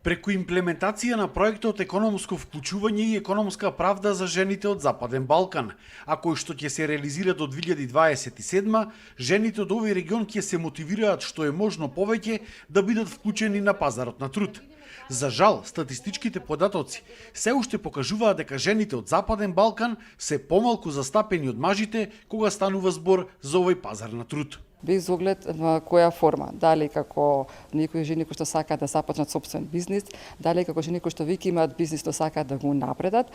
Преку имплементација на проектот Економско вклучување и економска правда за жените од Западен Балкан, а кој што ќе се реализира до 2027, жените од овој регион ќе се мотивираат што е можно повеќе да бидат вклучени на пазарот на труд. За жал, статистичките податоци се уште покажуваат дека жените од Западен Балкан се помалку застапени од мажите кога станува збор за овој пазар на труд. Без оглед на која форма, дали како некои жени кои што сакаат да започнат собствен бизнис, дали како жени кои што веќе имаат бизнис што сакаат да го напредат,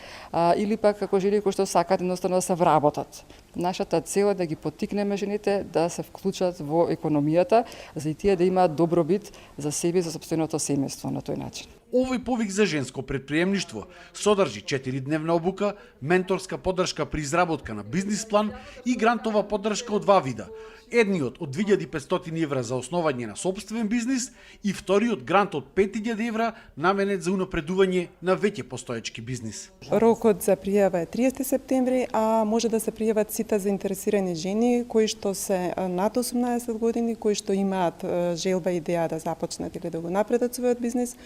или пак како жени кои што сакаат едноставно да се вработат. Нашата цел е да ги поттикнеме жените да се вклучат во економијата, за и тие да имаат добробит за себе и за сопственото семејство на тој начин. Овој повик за женско предприемништво содржи 4-дневна обука, менторска поддршка при изработка на бизнис план и грантова поддршка од два вида. Едниот од 2500 евра за основање на собствен бизнис и вториот грант од 5000 евра наменет за унапредување на веќе постоечки бизнис. Рокот за пријава е 30 септември, а може да се пријават сите заинтересирани жени кои што се над 18 години, кои што имаат желба и идеја да започнат или да го напредат својот бизнис,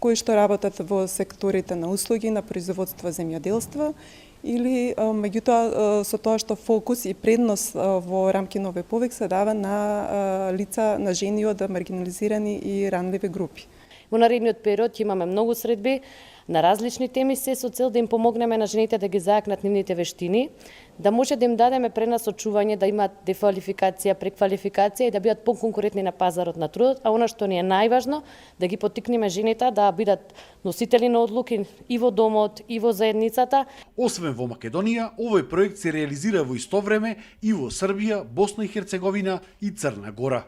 кои што работат во секторите на услуги, на производство, земјоделство, или меѓутоа со тоа што фокус и предност во рамки на овој повик се дава на лица, на жени од маргинализирани и ранливи групи. Во наредниот период ќе имаме многу средби на различни теми, се со цел да им помогнеме на жените да ги зајакнат нивните вештини, да може да им дадеме пренасочување, да имаат деквалификација, преквалификација и да бидат поконкурентни на пазарот на трудот, а она што ни е најважно, да ги поттикнеме жените да бидат носители на одлуки и во домот, и во заедницата. Освен во Македонија, овој проект се реализира во исто време и во Србија, Босна и Херцеговина и Црна Гора.